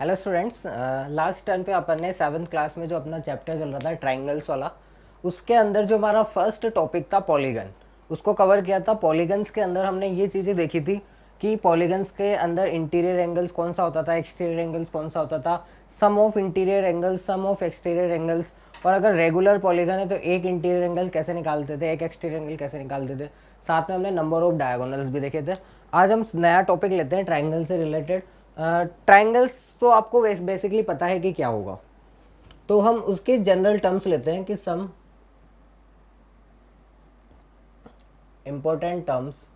Hello students, last term पे अपन ने 7th class में जो अपना चैप्टर चल रहा था ट्राइंगल्स वाला, उसके अंदर जो हमारा फर्स्ट टॉपिक था पॉलीगन, उसको कवर किया था। पॉलीगन्स के अंदर हमने ये चीज़ें देखी थी कि पॉलीगन्स के अंदर इंटीरियर एंगल्स कौन सा होता था, एक्सटीरियर एंगल्स कौन सा होता था, sum of interior angles, sum of exterior angles, और अगर रेगुलर पॉलीगन है तो एक इंटीरियर एंगल कैसे निकालते थे, एक एक्सटीरियर एंगल कैसे निकालते थे। साथ में हमने नंबर ऑफ डायगोनल्स भी देखे थे। आज हम नया टॉपिक लेते हैं ट्राइंगल से रिलेटेड। ट्राइंगल्स तो आपको बेसिकली पता है कि क्या होगा, तो हम उसके जनरल टर्म्स लेते हैं कि some important terms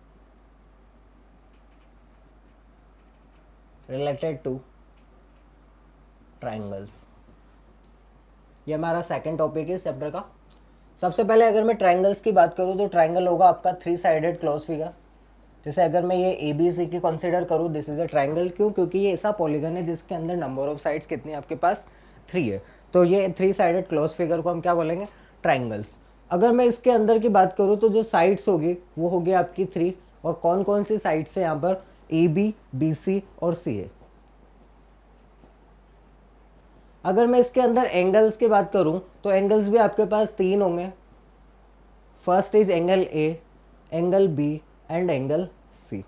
related to triangles. ये हमारा सेकंड टॉपिक है इस चैप्टर का। सबसे पहले अगर मैं ट्राइंगल्स की बात करूँ तो ट्राइंगल होगा आपका 3 साइडेड क्लोज फिगर। जैसे अगर मैं ये ए बी सी की कंसिडर करूँ, दिस इज अ ट्राइंगल। क्यों? क्योंकि ये ऐसा पॉलीगन है जिसके अंदर नंबर ऑफ साइड्स कितनी है आपके पास, 3 है। तो ये 3 साइडेड क्लोज फिगर को हम क्या बोलेंगे, ट्राइंगल्स। अगर मैं इसके अंदर की बात करूँ तो जो साइड्स होगी वो होगी आपकी 3। और कौन कौन सी साइड्स है यहाँ पर, ए बी सी और सी है। अगर मैं इसके अंदर एंगल्स की बात करूँ तो एंगल्स भी आपके पास 3 होंगे। First is angle A, angle B and angle C.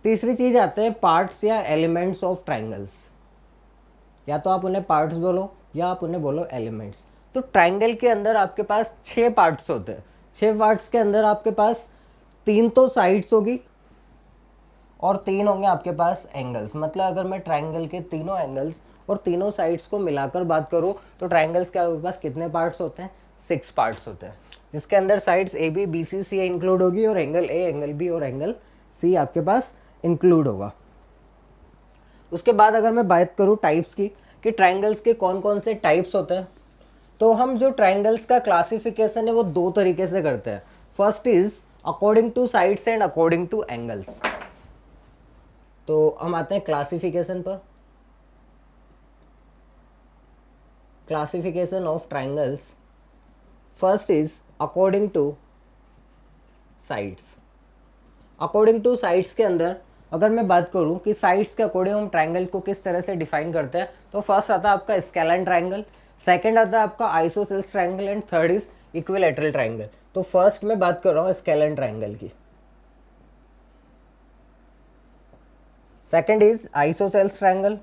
तीसरी चीज आते हैं पार्ट्स या एलिमेंट्स ऑफ ट्राइंगल्स। या तो आप उन्हें पार्ट्स बोलो या आप उन्हें बोलो एलिमेंट्स। तो ट्राइंगल के अंदर आपके पास 6 पार्ट्स होते हैं। 6 पार्ट्स के अंदर आपके पास 3 तो साइड्स होगी और 3 होंगे आपके पास एंगल्स। मतलब अगर मैं ट्राइंगल के तीनों एंगल्स और तीनों साइड्स को मिलाकर बात करूँ तो ट्राइंगल्स के आपके पास कितने पार्ट्स होते हैं, 6 पार्ट्स होते हैं। जिसके अंदर sides A B C C include होगी और एंगल ए, एंगल बी और एंगल सी आपके पास इंक्लूड होगा। उसके बाद अगर मैं बात करूँ टाइप्स की कि ट्राइंगल्स के कौन कौन से टाइप्स होते हैं, तो हम जो ट्राइंगल्स का क्लासिफिकेशन है वो 2 तरीके से करते हैं। First is according two sides and according two angles. तो हम आते हैं क्लासिफिकेशन पर। Classification of triangles first is according two sides. According two sides के अंदर अगर मैं बात करूं कि साइड्स के अकॉर्डिंग हम ट्राइंगल को किस तरह से डिफाइन करते हैं, तो फर्स्ट आता है आपका स्केलन ट्राइंगल, सेकंड आता है आपका isosceles triangle and third is equilateral triangle. तो फर्स्ट मैं बात कर रहा हूँ स्केलन ट्राइंगल की, second is isosceles triangle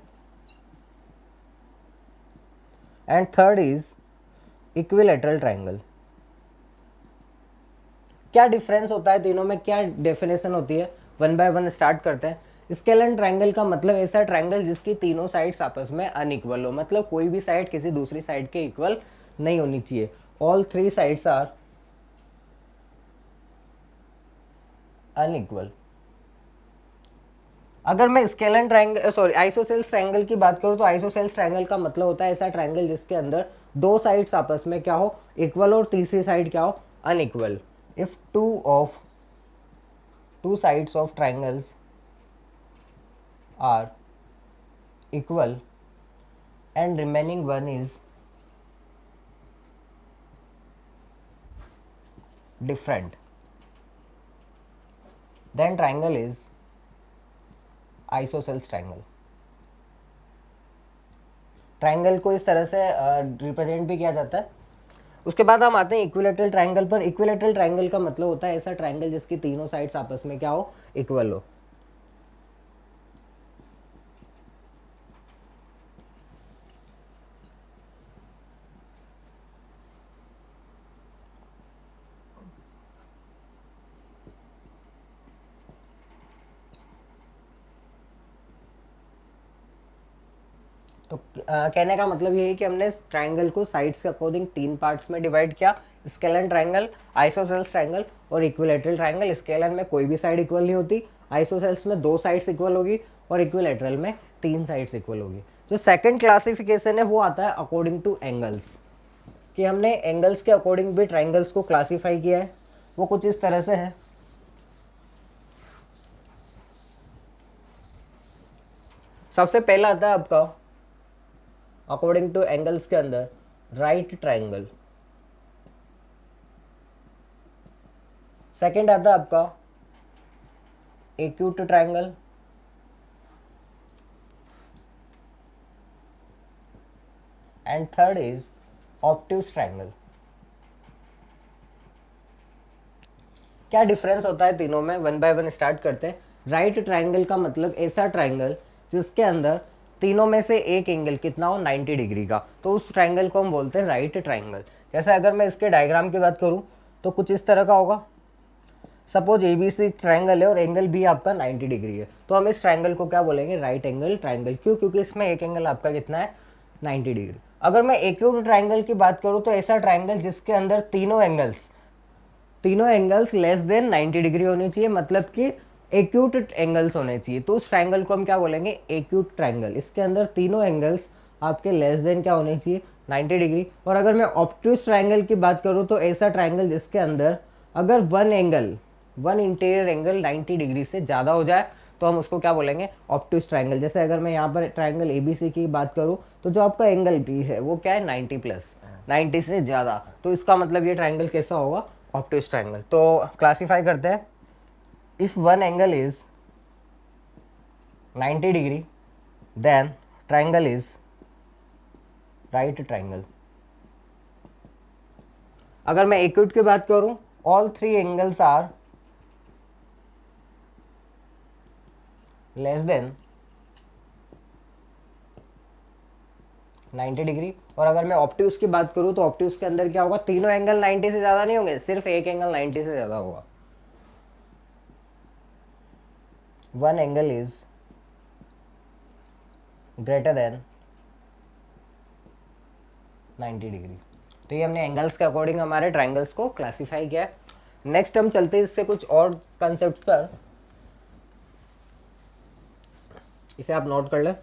and third is equilateral triangle. क्या डिफरेंस होता है तीनों में, क्या डेफिनेशन होती है, वन बाय वन स्टार्ट करते हैं। स्केलन ट्राइंगल का मतलब ऐसा ट्राइंगल जिसकी तीनों साइड्स आपस में अनइक्वल हो, मतलब कोई भी साइड किसी दूसरी साइड के इक्वल नहीं होनी चाहिए। All 3 sides are unequal. अगर मैं स्केलन ट्राइंगल आइसोसेल्स ट्राइंगल की बात करूं तो आइसोसेल्स ट्राइंगल का मतलब होता है ऐसा ट्राइंगल जिसके अंदर 2 साइड्स आपस में क्या हो, इक्वल, और तीसरी साइड क्या हो, unequal. If two sides of triangles are equal and remaining one is different, then triangle is isosceles triangle। Triangle को इस तरह से रिप्रेजेंट भी किया जाता है। उसके बाद हम आते हैं इक्विलैटरल ट्राइंगल पर। इक्विलैटरल ट्राइंगल का मतलब होता है ऐसा ट्राइंगल जिसकी तीनों साइड्स आपस में क्या हो, इक्वल हो। तो कहने का मतलब ये है कि हमने ट्राइंगल को साइड्स के अकॉर्डिंग 3 पार्ट्स में डिवाइड किया, स्केलन ट्राइंगल, आइसोसेल्स ट्राइंगल और इक्विलैटरल ट्राइंगल। स्केलन में कोई भी साइड इक्वल नहीं होती, आइसोसेल्स में 2 साइड्स इक्वल होगी और इक्विलैटरल में 3 साइड्स इक्वल होगी। जो सेकंड क्लासिफिकेशन है वो आता है अकॉर्डिंग टू एंगल्स, कि हमने एंगल्स के अकॉर्डिंग भी ट्राइंगल्स को क्लासीफाई किया है। वो कुछ इस तरह से है। सबसे पहला आता है आपका अकॉर्डिंग टू एंगल्स के अंदर राइट ट्राइंगल, सेकंड आता है आपका acute triangle, and third is obtuse triangle. क्या डिफरेंस होता है तीनों में, वन बाय वन स्टार्ट करते हैं। राइट ट्रायंगल का मतलब ऐसा ट्रायंगल जिसके अंदर तीनों में से एक एंगल कितना हो, 90 डिग्री का, तो उस ट्रायंगल को हम बोलते हैं राइट ट्रायंगल। जैसे अगर मैं इसके डायग्राम की बात करूं तो कुछ इस तरह का होगा। सपोज ABC ट्रायंगल है और एंगल बी आपका 90 डिग्री है, तो हम इस ट्रायंगल को क्या बोलेंगे, राइट एंगल ट्रायंगल। क्यों? क्योंकि इसमें एक एंगल आपका कितना है, 90 डिग्री। अगर मैं एक्यूट ट्रायंगल की बात करूं तो ऐसा ट्रायंगल जिसके अंदर तीनों एंगल्स लेस देन 90 डिग्री होनी चाहिए, मतलब कि एक्यूट एंगल्स होने चाहिए, तो उस ट्रायंगल को हम क्या बोलेंगे, एक्यूट ट्रायंगल। इसके अंदर तीनों एंगल्स आपके लेस देन क्या होने चाहिए, 90 डिग्री। और अगर मैं ऑब्ट्यूज ट्रायंगल की बात करूं तो ऐसा ट्रायंगल जिसके अंदर अगर वन इंटीरियर एंगल 90 डिग्री से ज़्यादा हो जाए तो हम उसको क्या बोलेंगे, ऑब्ट्यूज ट्रायंगल। जैसे अगर मैं यहाँ पर ट्रायंगल ABC की बात करूँ तो जो आपका एंगल B है वो क्या है, 90 प्लस, 90 से ज़्यादा, तो इसका मतलब ये ट्रायंगल कैसा होगा, ऑब्ट्यूज ट्रायंगल। तो क्लासिफाई करते हैं, if one angle is 90 degree then triangle is right triangle. अगर मैं एक्यूट की बात करूं, all three angles are less than 90 degree. और अगर मैं ऑब्ट्यूज की बात करूं तो ऑब्ट्यूज के अंदर क्या होगा, तीनों एंगल 90 से ज़्यादा नहीं होंगे, सिर्फ एक एंगल 90 से ज़्यादा होगा। One angle is greater then 90 degree. तो ये हमने एंगल्स के अकॉर्डिंग हमारे ट्रायंगल्स को क्लासिफाई किया है। नेक्स्ट हम चलते हैं इससे कुछ और कंसेप्ट पर, इसे आप नोट कर लें।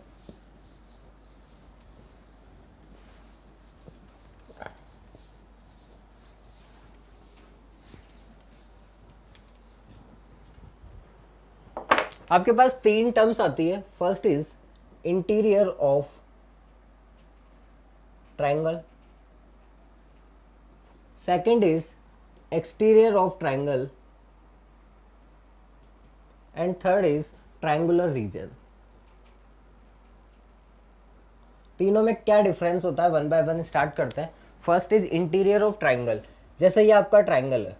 आपके पास तीन टर्म्स आती है। First is interior of triangle, second is exterior of triangle and third is triangular region. तीनों में क्या डिफरेंस होता है, वन बाय वन स्टार्ट करते हैं। First is interior of triangle. जैसे ये आपका ट्रायंगल है,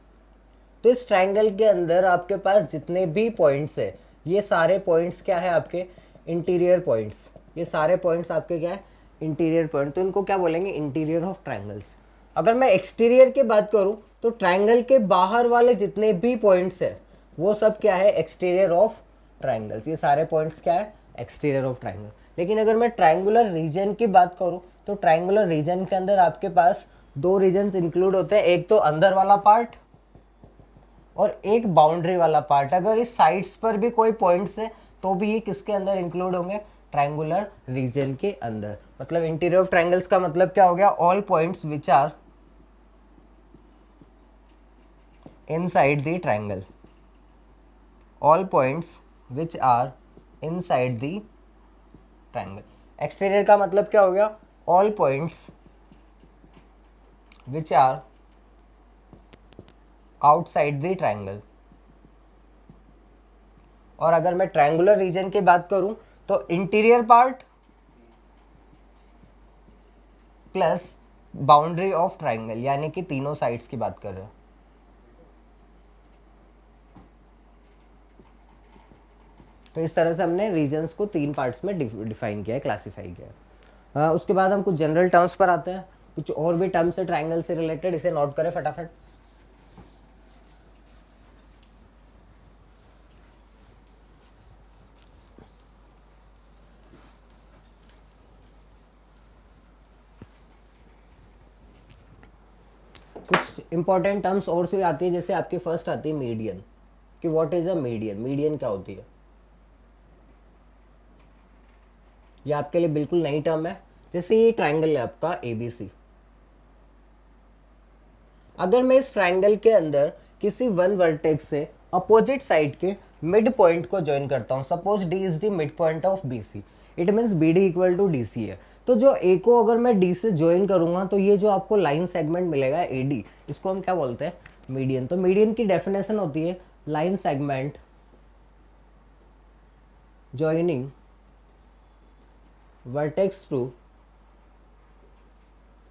तो इस ट्रायंगल के अंदर आपके पास जितने भी पॉइंट्स है, ये सारे पॉइंट्स क्या है, आपके इंटीरियर पॉइंट्स। ये सारे पॉइंट्स आपके क्या है, इंटीरियर पॉइंट, तो इनको क्या बोलेंगे, इंटीरियर ऑफ ट्रायंगल्स। अगर मैं एक्सटीरियर की बात करूं तो ट्रायंगल के बाहर वाले जितने भी पॉइंट्स है वो सब क्या है, एक्सटीरियर ऑफ ट्रायंगल्स। ये सारे पॉइंट्स क्या है, एक्सटीरियर ऑफ ट्रायंगल। लेकिन अगर मैं ट्रायंगुलर रीजन की बात करूं तो ट्रायंगुलर रीजन के अंदर आपके पास दो रीजन्स इंक्लूड होते हैं, एक तो अंदर वाला पार्ट और एक बाउंड्री वाला पार्ट। अगर इस साइड्स पर भी कोई पॉइंट्स है तो भी ये किसके अंदर इंक्लूड होंगे, ट्रायंगुलर रीजन के अंदर। मतलब इंटीरियर ऑफ ट्रायंगल्स का मतलब क्या हो गया, all points which are inside the triangle, all points which are inside the triangle. Exterior का मतलब क्या हो गया, all points which are outside the triangle. और अगर मैं ट्रायंगुलर रीजन की बात करूं तो interior part plus boundary of triangle, यानी कि तीनों साइड्स की बात कर रहे हैं। तो इस तरह से हमने रीजन्स को तीन पार्ट्स में डिफाइन किया है, क्लासिफाई किया है। उसके बाद हम कुछ जनरल टर्म्स पर आते हैं। कुछ और भी टर्म्स है ट्रायंगल से रिलेटेड, इसे नोट करें फटाफट। कुछ इंपॉर्टेंट टर्म्स और से आती है, जैसे आपकी फर्स्ट आती है मीडियन, कि what is a median. Median क्या होती है, ये आपके लिए बिल्कुल नई टर्म है। जैसे ये ट्रायंगल है आपका ABC, अगर मैं इस ट्रायंगल के अंदर किसी वन वर्टेक्स से अपोजिट साइड के मिड पॉइंट को ज्वाइन करता हूं, suppose D is the mid point of BC, it means BD equal to DC है। तो जो A को अगर मैं D से ज्वाइन करूंगा तो ये जो आपको लाइन सेगमेंट मिलेगा AD, इसको हम क्या बोलते हैं, मीडियन। तो मीडियन की डेफिनेशन होती है line segment joining vertex through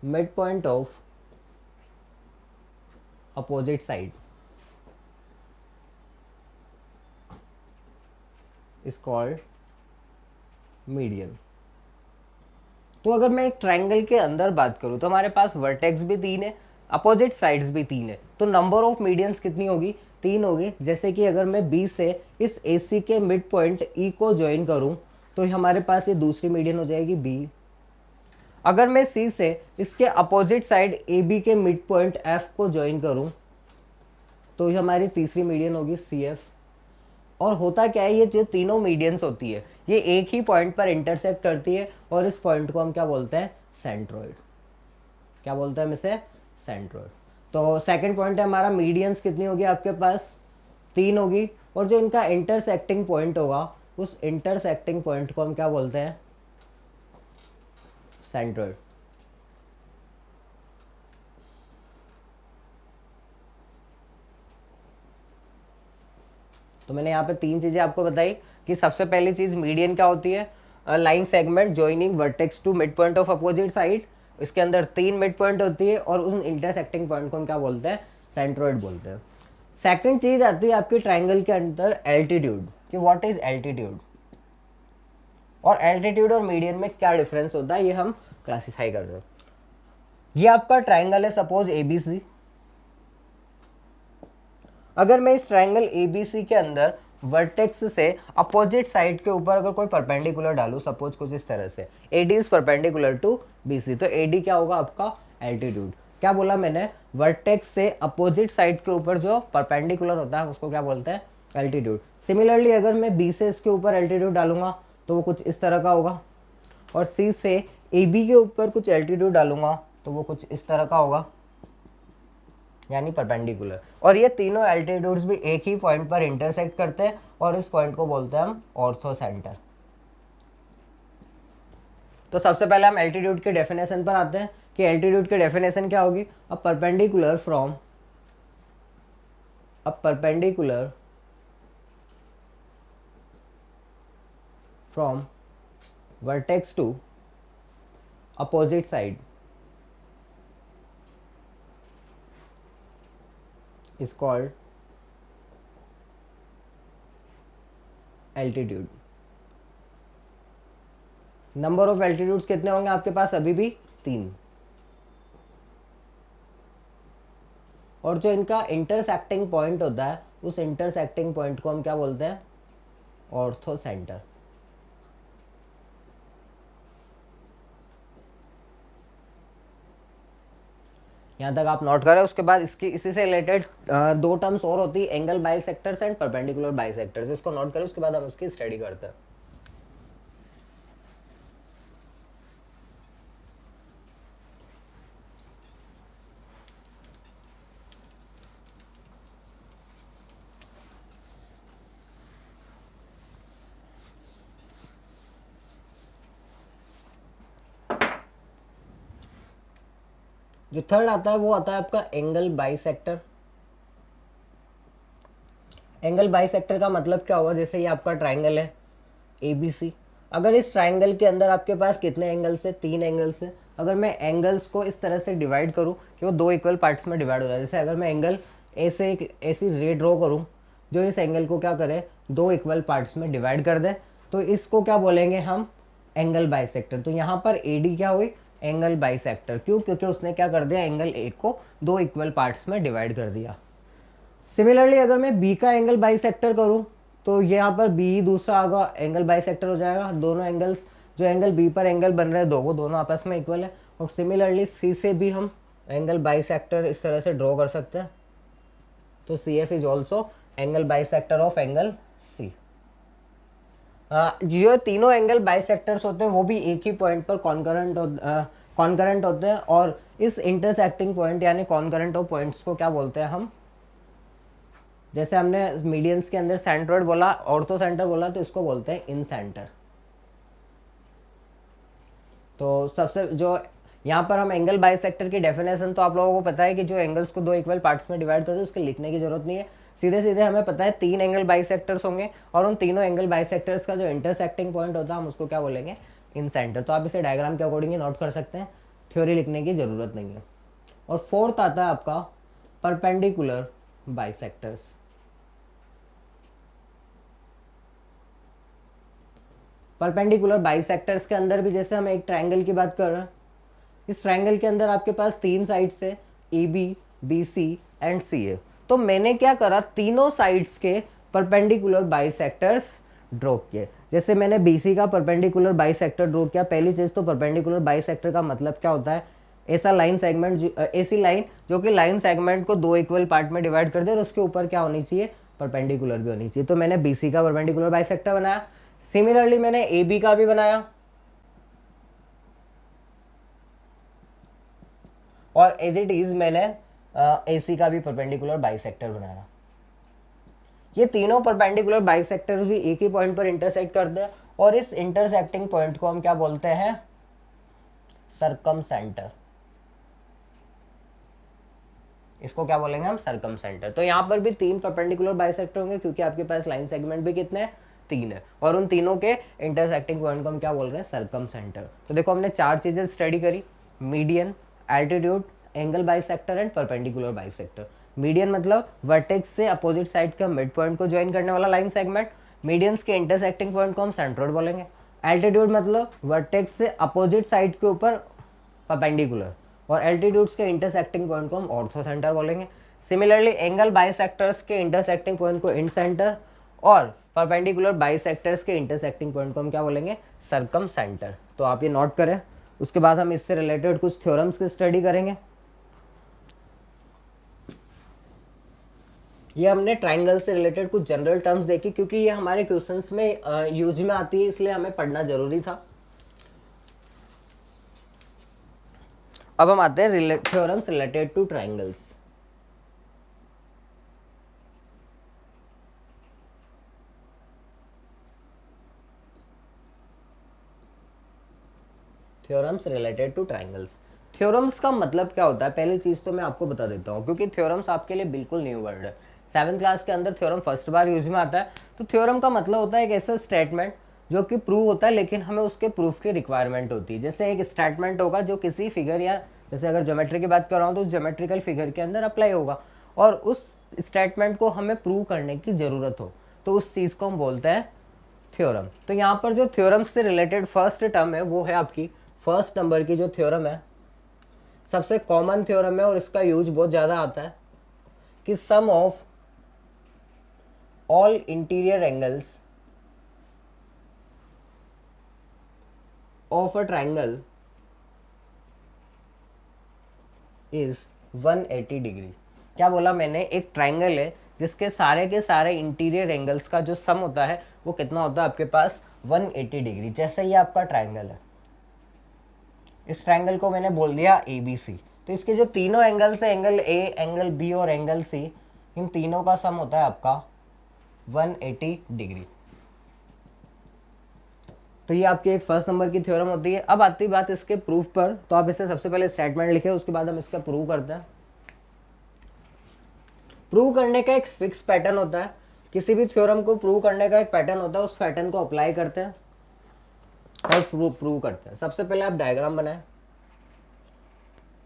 mid point of opposite side is called median. तो अगर मैं एक ट्रायंगल के अंदर बात करूं तो हमारे पास वर्टेक्स भी 3 है, अपोजिट साइड्स भी 3 है, तो नंबर ऑफ मीडियंस कितनी होगी? 3 होगी। जैसे कि अगर मैं बी से इस ए सी के मिड पॉइंट ई को ज्वाइन करूं तो हमारे पास ये दूसरी मीडियन हो जाएगी बी। अगर मैं सी से इसके अपोजिट साइड ए बी के मिड पॉइंट एफ को ज्वाइन करूं तो ये हमारी तीसरी मीडियन होगी सी एफ। और होता क्या है, ये जो तीनों मीडियंस होती है ये एक ही पॉइंट पर इंटरसेक्ट करती है और इस पॉइंट को हम क्या बोलते हैं? सेंट्रॉइड। क्या बोलते हैं हम इसे? सेंट्रॉइड। तो सेकंड पॉइंट है हमारा, मीडियंस कितनी होगी आपके पास? 3 होगी। और जो इनका इंटरसेक्टिंग पॉइंट होगा उस इंटरसेक्टिंग पॉइंट को हम क्या बोलते हैं? सेंट्रॉइड। तो मैंने यहाँ पे 3 चीज़ें आपको बताई कि सबसे पहली चीज़ मीडियन क्या होती है? Line segment joining vertex to mid point of opposite side. इसके अंदर 3 मिड पॉइंट होती है और उन इंटरसेक्टिंग पॉइंट को हम क्या बोलते हैं? सेंट्रॉइड बोलते हैं। सेकंड चीज़ आती है आपके ट्राइंगल के अंदर एल्टीट्यूड, कि व्हाट इज एल्टीट्यूड, और एल्टीट्यूड और मीडियन में क्या डिफरेंस होता है ये हम क्लासीफाई कर रहे हैं। ये आपका ट्राइंगल है सपोज ABC। अगर मैं इस ट्राइंगल ABC के अंदर वर्टेक्स से अपोजिट साइड के ऊपर अगर कोई परपेंडिकुलर डालूं, सपोज कुछ इस तरह से AD is perpendicular to BC, तो AD क्या होगा आपका? एल्टीट्यूड। क्या बोला मैंने? वर्टेक्स से अपोजिट साइड के ऊपर जो परपेंडिकुलर होता है उसको क्या बोलते हैं? एल्टीट्यूड। सिमिलरली अगर मैं B से इसके ऊपर एल्टीट्यूड डालूंगा तो वो कुछ इस तरह का होगा, और C से AB के ऊपर कुछ एल्टीट्यूड डालूंगा तो वो कुछ इस तरह का होगा, यानी परपेंडिकुलर। और ये तीनों एल्टीट्यूड्स भी एक ही पॉइंट पर इंटरसेक्ट करते हैं और इस पॉइंट को बोलते हैं हम ऑर्थो सेंटर। तो सबसे पहले हम एल्टीट्यूड के डेफिनेशन पर आते हैं कि एल्टीट्यूड की डेफिनेशन क्या होगी? A perpendicular from vertex to opposite side is called altitude। Number of altitudes कितने होंगे आपके पास? अभी भी 3। और जो इनका इंटरसेक्टिंग पॉइंट होता है उस इंटरसेक्टिंग पॉइंट को हम क्या बोलते हैं? Ortho centre. यहाँ तक आप नोट करें। उसके बाद इसकी इसी से रिलेटेड 2 टर्म्स और होती है, angle bisectors and perpendicular bisectors. इसको नोट करें, उसके बाद हम उसकी स्टडी करते हैं। जो थर्ड आता है वो आता है आपका एंगल बाइसेक्टर। एंगल बाइसेक्टर का मतलब क्या होगा? जैसे ये आपका ट्राइंगल है ABC। अगर इस ट्राइंगल के अंदर आपके पास कितने एंगल्स है? 3 एंगल्स है। अगर मैं एंगल्स को इस तरह से डिवाइड करूं कि वो 2 इक्वल पार्ट्स में डिवाइड हो जाए, जैसे अगर मैं एंगल ए से एक ऐसी रे ड्रॉ करूं जो इस एंगल को क्या करे? 2 इक्वल पार्ट्स में डिवाइड कर दे, तो इसको क्या बोलेंगे हम? Angle bisector. तो यहाँ पर AD क्या हुई? Angle bisector. क्यों? क्योंकि उसने क्या कर दिया? एंगल ए को 2 इक्वल पार्ट्स में डिवाइड कर दिया। सिमिलरली अगर मैं B का एंगल बाइसेक्टर करूं तो यहाँ पर B दूसरा आगा एंगल बाइसेक्टर हो जाएगा। दोनों एंगल्स, जो एंगल B पर एंगल बन रहे हैं 2, वो दोनों आपस में इक्वल है। और सिमिलरली C से भी हम एंगल बाइसेक्टर इस तरह से ड्रॉ कर सकते हैं। तो CF is also angle bisector of angle C। जो तीनों एंगल बाइसेक्टर्स होते हैं वो भी एक ही पॉइंट पर कॉन्करेंट होते हैं, और इस इंटरसेक्टिंग पॉइंट यानी कॉन्करेंट ऑफ पॉइंट्स को क्या बोलते हैं हम? जैसे हमने मीडियंस के अंदर सेंट्रोइड बोला, ऑर्थो सेंटर बोला, तो इसको बोलते हैं इन सेंटर। तो सबसे जो यहाँ पर हम एंगल बाइसेक्टर की डेफिनेशन तो आप लोगों को पता है कि जो एंगल्स को 2 इक्वल पार्ट्स में डिवाइड करते हैं उसके लिखने की जरूरत नहीं है। सीधे सीधे हमें पता है 3 एंगल बाइसेक्टर्स होंगे और उन तीनों एंगल बाइसेक्टर्स का जो इंटरसेक्टिंग पॉइंट होता है हम उसको क्या बोलेंगे? इन सेंटर। तो आप इसे डायग्राम के अकॉर्डिंग नोट कर सकते हैं। थ्योरी लिखने की ज़रूरत नहीं है। और फोर्थ आता है आपका परपेंडिकुलर बाइसेक्टर्स। परपेंडिकुलर बाइसेक्टर्स के अंदर भी जैसे हम एक ट्रायंगल की बात कर रहे हैं, इस ट्रायंगल के अंदर आपके पास 3 साइड्स है, A B, B C and C है। तो मैंने क्या करा, तीनों साइड्स के परपेंडिकुलर बाइसेक्टर्स ड्रॉ किए। जैसे मैंने बी सी का परपेंडिकुलर बाइसेक्टर ड्रॉ किया। पहली चीज़ तो परपेंडिकुलर बाइसेक्टर का मतलब क्या होता है, ऐसा लाइन सेगमेंट, ऐसी लाइन जो कि लाइन सेगमेंट को 2 इक्वल पार्ट में डिवाइड कर दे और उसके ऊपर क्या होनी चाहिए, परपेंडिकुलर भी होनी चाहिए। तो मैंने बी सी का परपेंडिकुलर बाइसेक्टर बनाया। सिमिलरली मैंने ए बी का भी बनाया और एज इट इज मैंने ए सी का भी परपेंडिकुलर बाइसेक्टर बनाया। ये तीनों परपेंडिकुलर बाइसेक्टर भी एक ही पॉइंट पर इंटरसेक्ट करते हैं और इस इंटरसेक्टिंग पॉइंट को हम क्या बोलते हैं, सर्कमसेंटर। इसको क्या बोलेंगे हम, सर्कमसेंटर। तो यहाँ पर भी 3 परपेंडिकुलर बाइसेक्टर होंगे क्योंकि आपके पास लाइन सेगमेंट भी कितने हैं, 3 है, और उन तीनों के इंटरसेक्टिंग पॉइंट को हम क्या बोल रहे हैं, सर्कमसेंटर। तो देखो हमने 4 चीजें स्टडी करी, median, altitude, angle bisector and perpendicular bisector. Median मतलब वर्टेक्स से अपोजिट साइड का मिड पॉइंट को ज्वाइन करने वाला लाइन सेगमेंट। मीडियंस के इंटरसेक्टिंग पॉइंट को हम सेंट्रोइड बोलेंगे। एल्टीट्यूड मतलब वर्टेक्स से अपोजिट साइड के ऊपर परपेंडिकुलर, और एल्टीट्यूड्स के इंटरसेक्टिंग पॉइंट को हम ऑर्थो सेंटर बोलेंगे। सिमिलरली एंगल बाइसेक्टर्स के इंटरसेक्टिंग पॉइंट को इंड सेंटर और परपेंडिकुलर बाइसेक्टर्स के इंटरसेक्टिंग पॉइंट को हम क्या बोलेंगे, सर्कम सेंटर। तो आप ये नोट करें। उसके बाद हम इससे रिलेटेड कुछ थ्योरम्स की स्टडी करेंगे। ये हमने ट्राइंगल से रिलेटेड कुछ जनरल टर्म्स देखी क्योंकि ये हमारे क्वेश्चंस में यूज में आती है, इसलिए हमें पढ़ना जरूरी था। अब हम आते हैं theorems related to triangles. Theorems related to triangles. Theorems का मतलब क्या होता है, पहली चीज तो मैं आपको बता देता हूँ क्योंकि थ्योरम्स आपके लिए बिल्कुल न्यू वर्ड है। 7th क्लास के अंदर थ्योरम फर्स्ट बार यूज में आता है। तो थ्योरम का मतलब होता है एक ऐसा स्टेटमेंट जो कि प्रूव होता है लेकिन हमें उसके प्रूफ की रिक्वायरमेंट होती है। जैसे एक स्टेटमेंट होगा जो किसी फिगर या जैसे अगर ज्योमेट्री की बात कर रहा हूँ तो उस ज्योमेट्रिकल फिगर के अंदर अप्लाई होगा और उस स्टेटमेंट को हमें प्रूव करने की ज़रूरत हो, तो उस चीज़ को हम बोलते हैं थ्योरम। तो यहाँ पर जो थ्योरम से रिलेटेड फर्स्ट टर्म है वो है आपकी फर्स्ट नंबर की जो थ्योरम है, सबसे कॉमन थ्योरम है और इसका यूज बहुत ज़्यादा आता है कि sum of all interior angles of a triangle is 180 degree. क्या बोला मैंने, एक ट्राइंगल है जिसके सारे के सारे इंटीरियर एंगल्स का जो सम होता है वो कितना होता है आपके पास, 180 डिग्री। जैसे ये आपका ट्राइंगल है, इस ट्राइंगल को मैंने बोल दिया ए बी सी, तो इसके जो तीनों एंगल्स है, एंगल ए, एंगल बी और एंगल सी, इन तीनों का सम होता है आपका 180 डिग्री। तो ये आपकी एक फर्स्ट नंबर की थ्योरम होती है। अब आती बात इसके प्रूफ पर, तो आप इसे सबसे पहले स्टेटमेंट लिखे, उसके बाद हम इसका प्रूव करते हैं। प्रूव करने का एक फिक्स पैटर्न होता है, किसी भी थ्योरम को प्रूव करने का एक पैटर्न होता है, उस पैटर्न को अप्लाई करते हैं और प्रूव करते हैं। सबसे पहले आप डायग्राम बनाएं।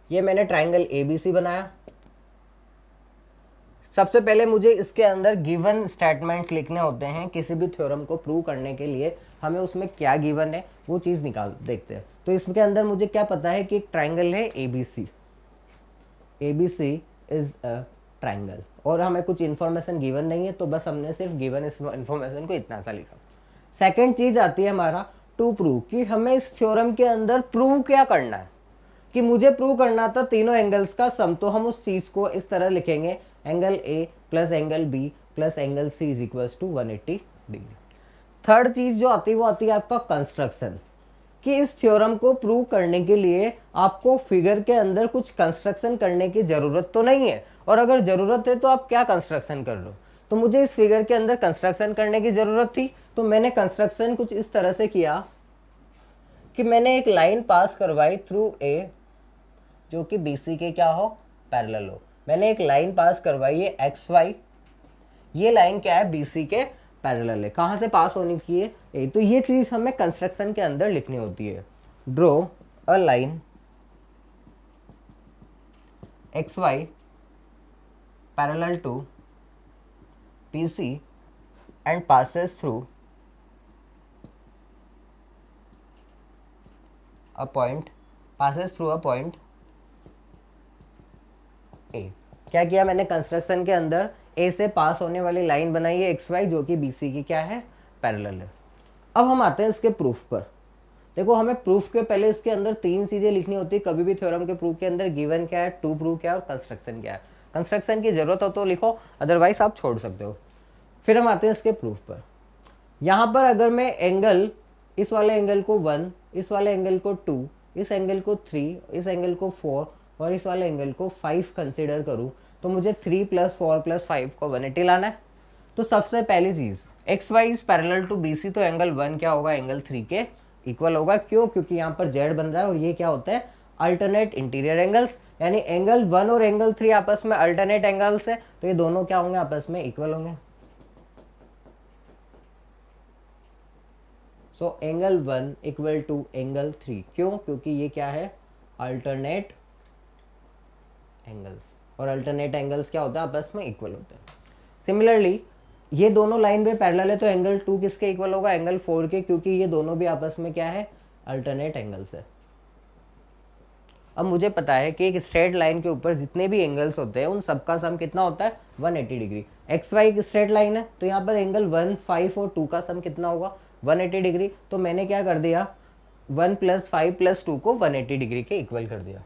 ये मैंने ट्राइंगल एबीसी बनाया। सबसे पहले मुझे इसके अंदर गिवन स्टेटमेंट्स लिखने होते हैं। किसी भी थ्योरम को प्रूव करने के लिए हमें उसमें क्या गिवन है वो चीज़ निकाल देखते हैं। तो इसके अंदर मुझे क्या पता है कि एक ट्राइंगल है ABC, ABC is a triangle, और हमें कुछ इन्फॉर्मेशन गिवन नहीं है, तो बस हमने सिर्फ गिवन इस इन्फॉर्मेशन को इतना सा लिखा। सेकेंड चीज़ आती है हमारा टू प्रूव, कि हमें इस थ्योरम के अंदर प्रूव क्या करना है। कि मुझे प्रूव करना था तीनों एंगल्स का सम, तो हम उस चीज़ को इस तरह लिखेंगे, angle A plus angle B plus angle C is equals to 180 degree. Third चीज़ जो आती है वो आती है आपका कंस्ट्रक्शन, कि इस थ्योरम को प्रूव करने के लिए आपको फिगर के अंदर कुछ कंस्ट्रक्शन करने की ज़रूरत तो नहीं है, और अगर ज़रूरत है तो आप क्या कंस्ट्रक्शन कर रहे हो। तो मुझे इस फिगर के अंदर कंस्ट्रक्शन करने की ज़रूरत थी, तो मैंने कंस्ट्रक्शन कुछ इस तरह से किया कि मैंने एक लाइन पास करवाई थ्रू ए जो कि BC के क्या हो, पैरेलल हो। मैंने एक लाइन पास करवाई है XY, ये लाइन क्या है, BC के पैरेलल है। कहाँ से पास होनी चाहिए, ए। तो ये चीज़ हमें कंस्ट्रक्शन के अंदर लिखनी होती है। Draw a line X Y parallel to P C and passes through a point A. क्या किया मैंने कंस्ट्रक्शन के अंदर, ए से पास होने वाली लाइन बनाई है एक्स वाई जो कि बी सी की क्या है, पैरेलल है। अब हम आते हैं इसके प्रूफ पर। देखो हमें प्रूफ के पहले इसके अंदर तीन चीजें लिखनी होती है कभी भी थ्योरम के प्रूफ के अंदर, गिवन क्या है, टू प्रूफ क्या है और कंस्ट्रक्शन क्या है। कंस्ट्रक्शन की जरूरत हो तो लिखो, अदरवाइज आप छोड़ सकते हो। फिर हम आते हैं इसके प्रूफ पर। यहाँ पर अगर मैं एंगल, इस वाले एंगल को 1, इस वाले एंगल को 2, इस एंगल को 3, इस एंगल को 4 और इस वाले एंगल को 5 कंसिडर करूँ तो मुझे 3 + 4 + 5 को 180 लाना है। तो सबसे पहली चीज़, X Y is parallel to B C, तो एंगल 1 क्या होगा, एंगल 3 के इक्वल होगा। क्यों? क्योंकि यहाँ पर जेड बन रहा है और ये क्या होता है, अल्टरनेट इंटीरियर एंगल्स, यानी एंगल 1 और एंगल 3 आपस में अल्टरनेट एंगल्स है, तो ये दोनों क्या होंगे, आपस में इक्वल होंगे। So angle 1 equal to angle 3, क्यों? क्योंकि ये क्या है, अल्टरनेट एंगल्स, और अल्टरनेट एंगल्स क्या होता है, आपस में इक्वल होते हैं। सिमिलरली ये दोनों लाइन पे पैरेलल है, तो एंगल 2 किसके इक्वल होगा, एंगल 4 के, क्योंकि ये दोनों भी आपस में क्या है, अल्टरनेट एंगल्स है। अब मुझे पता है कि एक स्ट्रेट लाइन के ऊपर जितने भी एंगल्स होते हैं उन सबका सम कितना होता है, 180 डिग्री। एक्स वाई एक स्ट्रेट लाइन है, तो यहाँ पर एंगल 1, 5 और 2 का सम कितना होगा, 180 डिग्री। तो मैंने क्या कर दिया, 1 + 5 + 2 को 180 डिग्री के इक्वल कर दिया।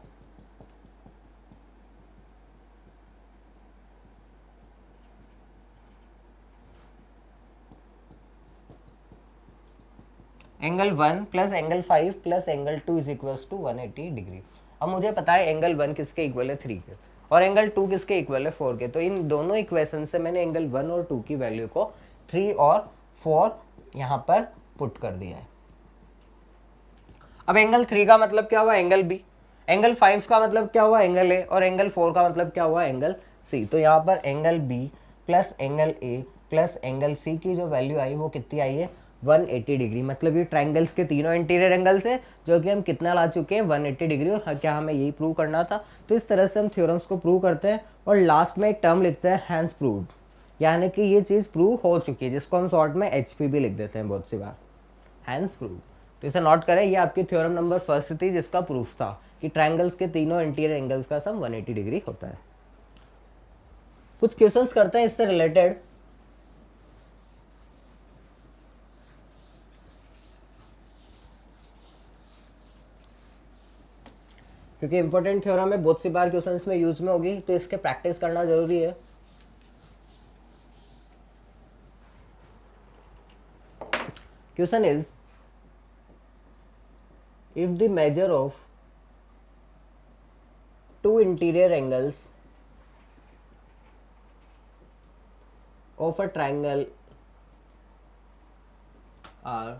Angle 1 + angle 5 + angle 2 is equals to 180 degree. अब मुझे पता है एंगल 1 किसके इक्वल है, 3 के, और एंगल 2 किसके इक्वल है, 4 के। तो इन दोनों इक्वेशन से मैंने एंगल 1 और 2 की वैल्यू को 3 और 4 यहाँ पर पुट कर दिया है। अब एंगल 3 का मतलब क्या हुआ, एंगल बी, एंगल 5 का मतलब क्या हुआ, एंगल ए, और एंगल 4 का मतलब क्या हुआ, एंगल सी। तो यहाँ पर angle B plus angle A plus angle C की जो वैल्यू आई वो कितनी आई है, 180 डिग्री। मतलब ये ट्राइंगल्स के तीनों इंटीरियर एंगल्स है जो कि हम कितना ला चुके हैं, 180 डिग्री। और क्या हमें यही प्रूव करना था। तो इस तरह से हम थ्योरम्स को प्रूव करते हैं और लास्ट में एक टर्म लिखते हैं, हैंस प्रूव्ड, यानी कि ये चीज़ प्रूव हो चुकी है, जिसको हम शॉर्ट में HP भी लिख देते हैं बहुत सी बार, हैंस प्रूव्ड। तो इसे नोट करें, ये आपकी थ्योरम नंबर फर्स्ट थी जिसका प्रूफ था कि ट्राइंगल्स के तीनों इंटीरियर एंगल्स का सम 180 डिग्री होता है। कुछ क्वेश्चंस करते हैं इससे रिलेटेड। क्योंकि इंपॉर्टेंट थ्योरम है, बहुत सी बार क्वेश्चन में यूज में होगी, तो इसके प्रैक्टिस करना जरूरी है। Question is, if the measure of two interior angles of a triangle are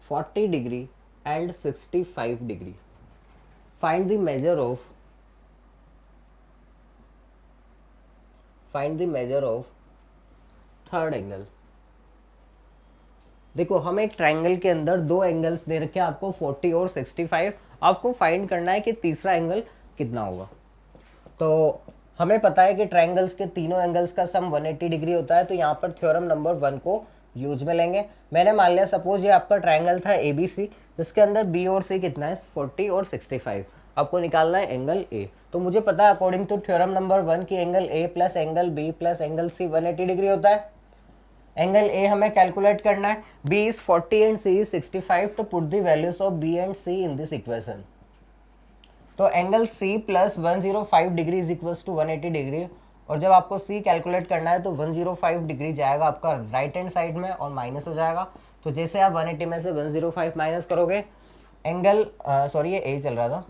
40 degree and 65 degree, find the measure of third angle। देखो हमें एक ट्राइंगल के अंदर दो एंगल्स दे रखे हैं आपको, 40 और 65। आपको फाइंड करना है कि तीसरा एंगल कितना होगा। तो हमें पता है कि ट्राइंगल्स के तीनों एंगल्स का सम 180 डिग्री होता है, तो यहाँ पर थ्योरम नंबर 1 को यूज में लेंगे। मैंने मान लिया सपोज ये आपका ट्राइंगल था ABC, जिसके अंदर B और C कितना है, 40 और 65। आपको निकालना है एंगल A। तो मुझे पता है अकॉर्डिंग टू थ्योरम नंबर 1 की angle A plus angle B plus angle C 180 degree होता है। एंगल A हमें कैलकुलेट करना है, B is 40 and C is 65, तो put the values of B and C in this equation. तो angle C plus 105 degree is equals to 180 degree, और जब आपको C कैलकुलेट करना है तो 105 डिग्री जाएगा आपका राइट हैंड साइड में और माइनस हो जाएगा। तो जैसे आप 180 में से 105 माइनस करोगे, एंगल सॉरी ये A चल रहा था,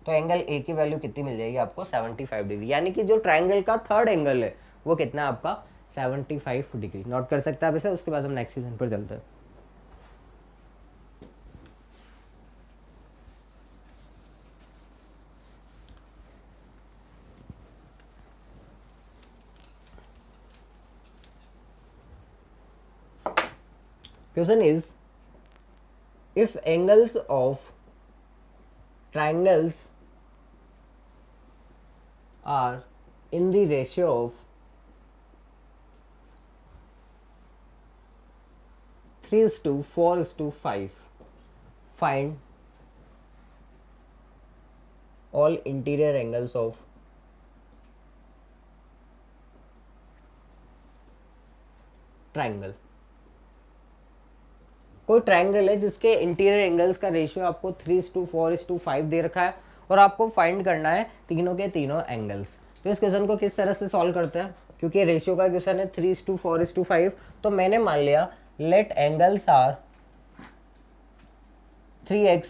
तो एंगल A की वैल्यू कितनी मिल जाएगी आपको, 75 डिग्री। यानी कि जो ट्राइंगल का थर्ड एंगल है वो कितना है आपका, 75 डिग्री। नोट कर सकते हैं आप इसे। उसके बाद हम नेक्स्ट क्वेश्चन पर चलते हैं। Question is, if angles of triangles are in the ratio of 3:4:5. Find all interior angles of triangle. कोई ट्राइंगल है जिसके इंटीरियर एंगल्स का रेशियो आपको 3:4:5 दे रखा है और आपको फाइंड करना है तीनों के तीनों एंगल्स। तो इस क्वेश्चन को किस तरह से सॉल्व करते हैं, क्योंकि रेशियो का क्वेश्चन है 3:4:5, तो मैंने मान लिया late angles are 3x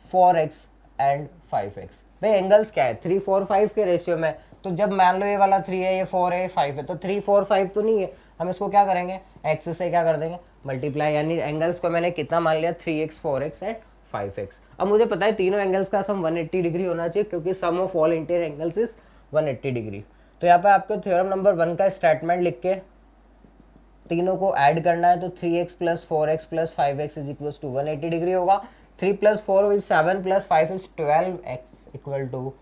4x and 5x। भाई एंगल्स क्या है, 3 4 5 के रेशियो में, तो जब मान लो ये वाला 3 है, ये 4 है, ये 5 है, तो 3 4 5 तो नहीं है, हम इसको क्या करेंगे x से क्या कर देंगे मल्टीप्लाई, यानी एंगल्स को मैंने कितना मान लिया 3x 4x एंड 5x। अब मुझे पता है तीनों एंगल्स का सम 180 डिग्री होना चाहिए, क्योंकि sum of all interior angles is 180 degree. तो यहाँ पे आपको थ्योरम नंबर 1 का स्टेटमेंट लिख के तीनों को ऐड करना है, तो 3x plus 4x plus 5x is equal to 180 degree होगा। 3 plus 4 is 7 plus 5 is 12x equal to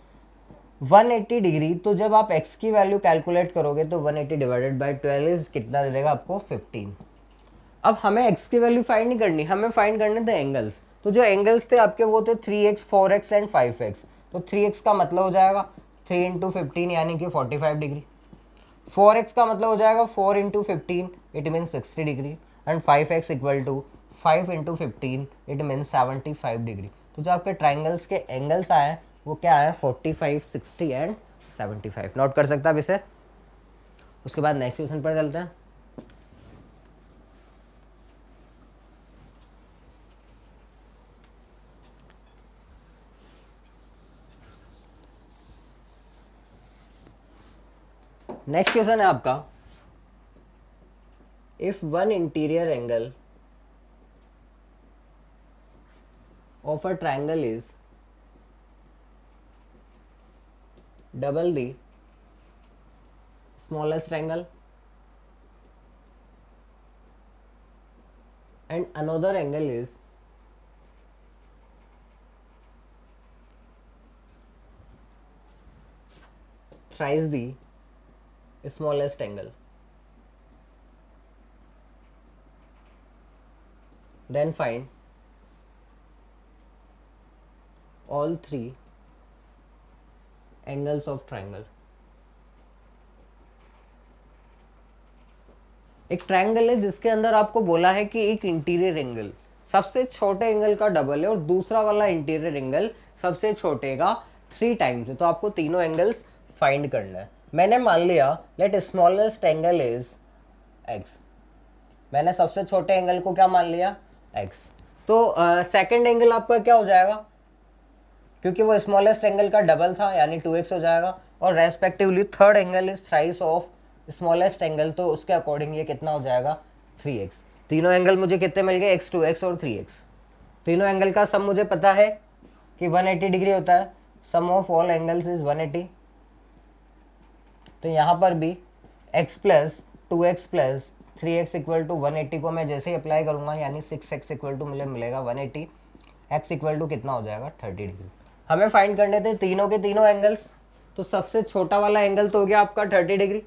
180 degree. तो जब आप x की वैल्यू कैलकुलेट करोगे तो 180 डिवाइडेड बाई 12 इज कितना दे देगा आपको 15। अब हमें x की वैल्यू फाइंड नहीं करनी, हमें फाइंड करने थे एंगल्स। तो जो एंगल्स थे आपके वो थे 3x 4x एंड 5x। तो 3x का मतलब हो जाएगा 3 इंटू 15 यानी कि 45 डिग्री। 4x का मतलब हो जाएगा 4 into 15 it mean 60 degree and 5x equal to 5 into 15 it mean 75 degree. तो जो आपके ट्राइंगल्स के एंगल्स आए वो क्या है 45 60 एंड 75। नोट कर सकता आप इसे। उसके बाद नेक्स्ट क्वेश्चन पर चलते हैं। नेक्स्ट क्वेश्चन है आपका, if one interior angle of a triangle is double the smallest angle and another angle is thrice the smallest angle, then find all three angles of triangle। एक triangle है जिसके अंदर आपको बोला है कि एक इंटीरियर एंगल सबसे छोटे एंगल का डबल है और दूसरा वाला इंटीरियर एंगल सबसे छोटे का 3 टाइम्स है। तो आपको तीनों एंगल्स फाइंड करना है। मैंने मान लिया let smallest angle is x। मैंने सबसे छोटे एंगल को क्या मान लिया x। तो सेकंड एंगल आपका क्या हो जाएगा, क्योंकि वो स्मॉलेस्ट एंगल का डबल था यानी 2x हो जाएगा, और respectively third angle is thrice of smallest angle, तो उसके अकॉर्डिंग ये कितना हो जाएगा 3x। तीनों एंगल मुझे कितने मिल गए x 2x और 3x। तीनों एंगल का सम मुझे पता है कि 180 डिग्री होता है, sum of all angles is 180। तो यहाँ पर भी x plus 2x plus 3x equal to 180 को मैं जैसे ही अप्लाई करूँगा यानी 6x इक्वल टू मुझे मिलेगा 180, x इक्वल टू कितना हो जाएगा 30 डिग्री। हमें फाइंड करने थे तीनों के तीनों एंगल्स। तो सबसे छोटा वाला एंगल तो हो गया आपका 30 डिग्री,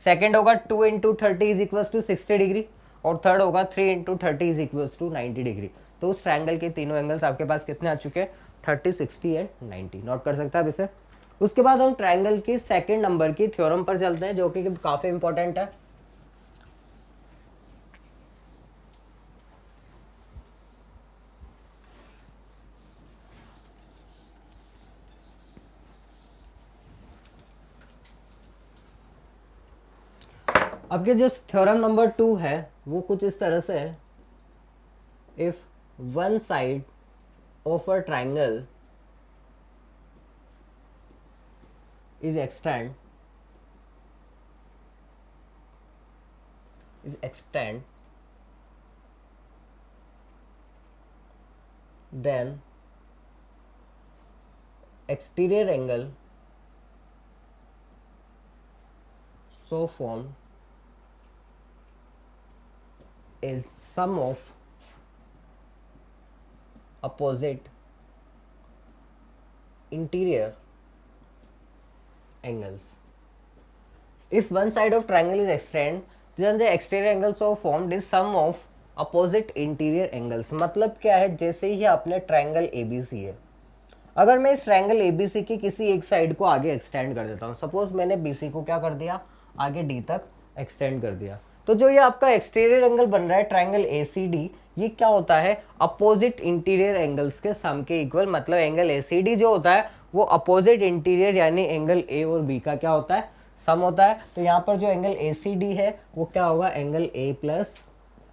सेकेंड होगा 2 into 30 is equals to 60 degree, और थर्ड होगा 3 into 30 is equals to 90 degree. तो उस ट्रायंगल के तीनों एंगल्स आपके पास कितने आ चुके हैं 30 60 एंड 90। नोट कर सकते हैं आप इसे। उसके बाद हम ट्रायंगल की सेकेंड नंबर की थ्योरम पर चलते हैं जो कि काफ़ी इंपॉर्टेंट है। अब ये जो थ्योरम नंबर 2 है वो कुछ इस तरह से है, if one side of a triangle is extend then exterior angle so formed is sum of opposite interior angles. If one side of triangle is extended, then the exterior angles of formed is sum of opposite interior angles. मतलब क्या है, जैसे ही आपने triangle ABC है, अगर मैं इस triangle ABC की किसी एक साइड को आगे एक्सटेंड कर देता हूँ, सपोज मैंने BC को क्या कर दिया, आगे D तक एक्सटेंड कर दिया, तो जो ये आपका एक्सटीरियर एंगल बन रहा है ट्रायंगल ACD, ये क्या होता है, अपोजिट इंटीरियर एंगल्स के सम के इक्वल। मतलब एंगल ACD जो होता है वो अपोजिट इंटीरियर यानी एंगल A और B का क्या होता है, सम होता है। तो यहाँ पर जो एंगल ACD है वो क्या होगा, angle A plus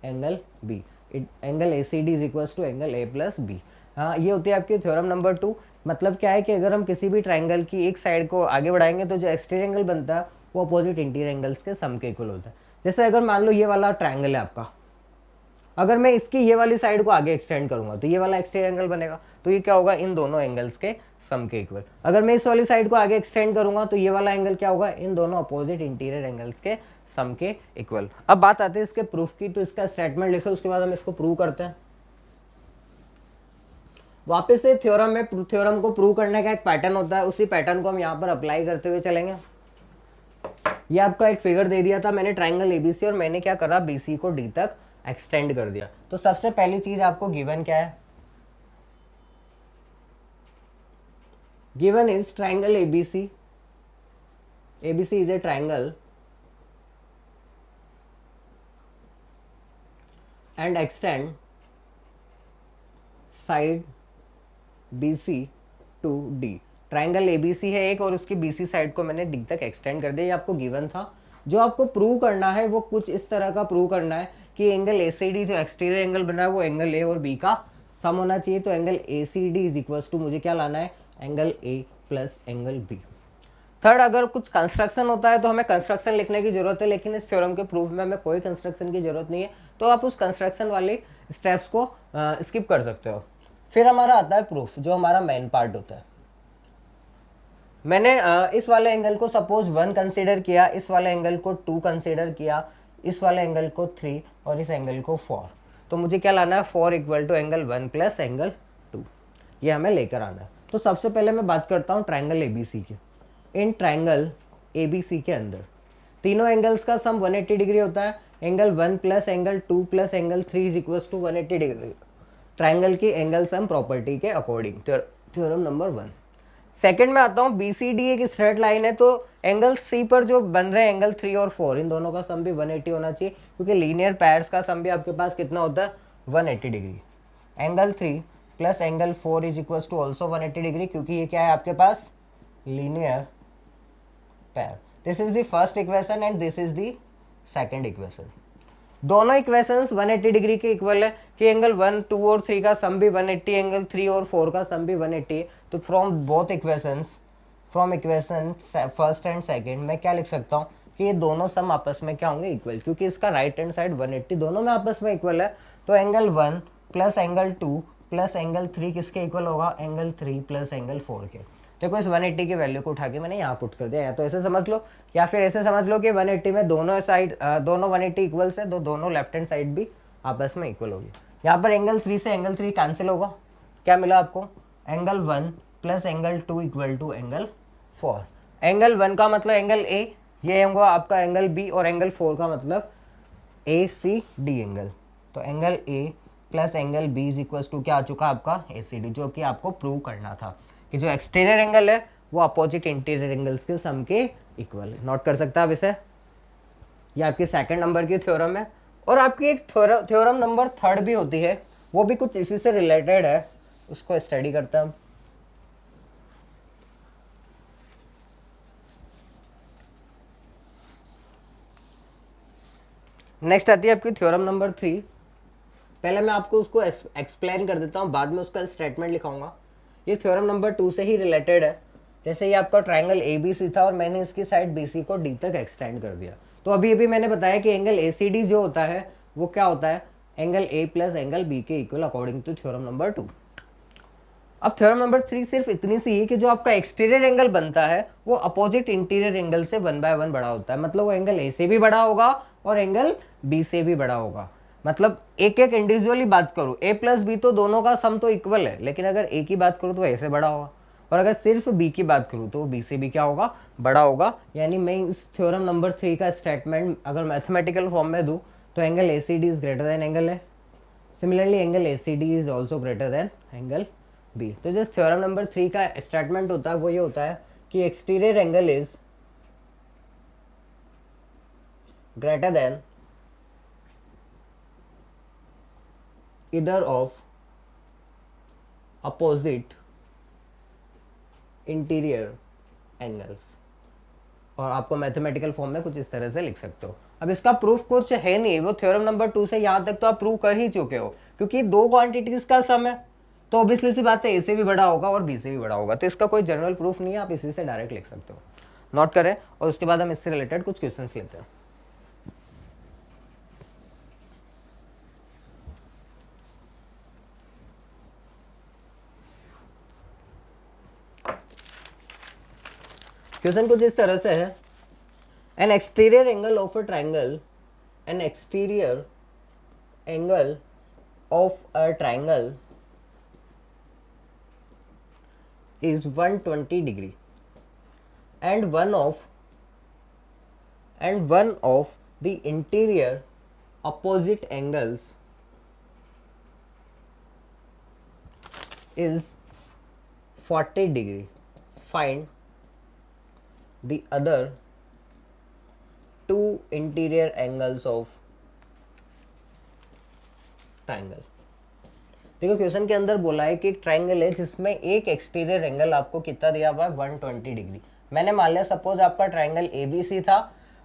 angle B। Angle ACD is equal to angle A plus B। हाँ, ये होती है आपकी थ्योरम नंबर 2। मतलब क्या है कि अगर हम किसी भी ट्राइंगल की एक साइड को आगे बढ़ाएंगे तो जो एक्सटीरियर एंगल बनता है वो अपोजिट इंटीरियर एंगल्स के सम के इक्वल होता है। जैसे अगर मान लो ये वाला ट्राइंगल है आपका, अगर मैं इसकी ये वाली साइड को आगे एक्सटेंड करूंगा तो ये वाला एक्सटीरियर एंगल बनेगा, तो ये क्या होगा, इन दोनों एंगल्स के सम के इक्वल। अगर मैं इस वाली साइड को आगे एक्सटेंड करूंगा तो ये वाला एंगल क्या होगा, इन दोनों अपोजिट इंटीरियर एंगल्स के सम के इक्वल। अब बात आती है इसके प्रूफ की, तो इसका स्टेटमेंट लिखो, उसके बाद हम इसको प्रूव करते हैं। वापस से थ्योरम में, थ्योरम को प्रूव करने का एक पैटर्न होता है, उसी पैटर्न को हम यहाँ पर अप्लाई करते हुए चलेंगे। ये आपका एक फिगर दे दिया था मैंने ट्राइंगल ABC और मैंने क्या करा, BC को D तक एक्सटेंड कर दिया। तो सबसे पहली चीज आपको गिवन क्या है, given is triangle ABC, ABC is a triangle and extend side BC to D। Triangle ABC है एक और उसकी BC साइड को मैंने D तक एक्सटेंड कर दिया, ये आपको गिवन था। जो आपको प्रूव करना है वो कुछ इस तरह का प्रूव करना है कि एंगल ACD जो एक्सटीरियर एंगल बना है वो एंगल A और B का सम होना चाहिए। तो angle ACD is equal to मुझे क्या लाना है, angle A plus angle B। Third, अगर कुछ कंस्ट्रक्शन होता है तो हमें कंस्ट्रक्शन लिखने की जरूरत है, लेकिन इस थ्योरम के प्रूफ में हमें कोई कंस्ट्रक्शन की जरूरत नहीं है, तो आप उस कंस्ट्रक्शन वाले स्टेप्स को स्किप कर सकते हो। फिर हमारा आता है प्रूफ, जो हमारा मेन पार्ट होता है। मैंने इस वाले एंगल को सपोज 1 कंसीडर किया, इस वाले एंगल को 2 कंसीडर किया, इस वाले एंगल को 3 और इस एंगल को 4। तो मुझे क्या लाना है, 4 equal to angle 1 plus angle 2, ये हमें लेकर आना है। तो सबसे पहले मैं बात करता हूँ ट्राइंगल ABC की। इन ट्राइंगल ABC के अंदर तीनों एंगल्स का सम 180 डिग्री होता है। Angle 1 plus angle 2 plus angle 3 is equal to 180 degree, triangle की एंगल सम प्रॉपर्टी के अकॉर्डिंग, थ्योरम नंबर 1। सेकंड में आता हूँ, BCD एक स्ट्रेट लाइन है, तो एंगल C पर जो बन रहे हैं एंगल 3 और 4, इन दोनों का सम भी 180 होना चाहिए, क्योंकि लीनियर पैर्स का सम भी आपके पास कितना होता है, 180 degree. Angle 3 plus angle 4 is equal to also 180 degree, क्योंकि ये क्या है आपके पास, linear pair. This is the first equation and this is the second equation. दोनों इक्वेशंस 180 डिग्री के इक्वल है कि एंगल 1, 2 और 3 का सम भी 180, एंगल 3 और 4 का सम भी 180 है। तो from both equations, from equation first and second, मैं क्या लिख सकता हूँ कि ये दोनों सम आपस में क्या होंगे, इक्वल, क्योंकि इसका राइट हैंड साइड 180 दोनों में आपस में इक्वल है। तो angle 1 plus angle 2 plus angle 3 किसके इक्वल होगा, एंगल 3 प्लस एंगल 4 के। देखो इस 180 की वैल्यू को उठा के मैंने यहाँ पुट कर दिया, या तो ऐसे समझ लो या फिर ऐसे समझ लो कि 180 में दोनों साइड, दोनों 180 इक्वल्स है, तो दोनों लेफ्ट हैंड साइड भी आपस में इक्वल होगी। यहाँ पर एंगल 3 से एंगल 3 कैंसिल होगा, क्या मिला आपको, angle 1 plus angle 2 equal to angle 4। Angle 1 का मतलब एंगल A, ये होगा आपका एंगल B, और एंगल 4 का मतलब ACD एंगल। तो angle A plus angle B is equal to क्या आ चुका आपका, ACD, जो कि आपको प्रूव करना था कि जो एक्सटीरियर एंगल है वो अपोजिट इंटीरियर एंगल्स के सम के इक्वल है। नोट कर सकता है आप इसे, ये आपकी सेकंड नंबर की थ्योरम है। और आपकी एक थ्योरम नंबर 3 भी होती है, वो भी कुछ इसी से रिलेटेड है, उसको स्टडी करते हैं हम। नेक्स्ट आती है आपकी थ्योरम नंबर 3। पहले मैं आपको उसको एक्सप्लेन कर देता हूँ, बाद में उसका स्टेटमेंट लिखाऊंगा। ये थ्योरम नंबर 2 से ही रिलेटेड है। जैसे ये आपका ट्राइंगल ABC था और मैंने इसकी साइड BC को D तक एक्सटेंड कर दिया, तो अभी मैंने बताया कि एंगल ACD जो होता है वो क्या होता है, angle A plus angle B के equal according to theorem number 2। अब थ्योरम नंबर 3 सिर्फ इतनी सी है कि जो आपका एक्सटीरियर एंगल बनता है वो अपोजिट इंटीरियर एंगल से 1 बाय 1 बड़ा होता है। मतलब वो एंगल A से भी बड़ा होगा और एंगल B से भी बड़ा होगा। मतलब एक एक इंडिविजुअली बात करूँ, A प्लस B तो दोनों का सम तो इक्वल है, लेकिन अगर A की बात करूँ तो A से बड़ा होगा, और अगर सिर्फ बी की बात करूँ तो बी से भी क्या होगा, बड़ा होगा। यानी मैं इस थ्योरम नंबर 3 का स्टेटमेंट अगर मैथमेटिकल फॉर्म में दूँ तो angle A C D is greater than angle A. Similarly angle A C D is also greater than angle B. तो जो थ्योरम नंबर 3 का स्टेटमेंट होता है वो ये होता है कि exterior angle is greater then either of opposite interior angles. और आपको मैथमेटिकल फॉर्म में कुछ इस तरह से लिख सकते हो। अब इसका प्रूफ कुछ है नहीं, वो थ्योरम नंबर 2 से यहाँ तक तो आप प्रूव कर ही चुके हो, क्योंकि दो क्वांटिटीज का सम है तो ऑब्वियसली सी बात है ए से भी बड़ा होगा और बी से भी बड़ा होगा, तो इसका कोई जनरल प्रूफ नहीं है, आप इसी से डायरेक्ट लिख सकते हो। नोट करें और उसके बाद हम इससे रिलेटेड कुछ क्वेश्चंस लेते हैं। क्वेश्चन कुछ इस तरह से है, N exterior angle of a triangle, N exterior angle of a triangle is 120 degree and one of the interior opposite angles is 40 degree. Find the other two interior angles of triangle. देखो question के अंदर बोला है कि एक triangle है जिसमें एक एक्सटीरियर एंगल आपको कितना दिया हुआ है 120 डिग्री। मैंने मान लिया सपोज आपका ट्राइंगल ABC था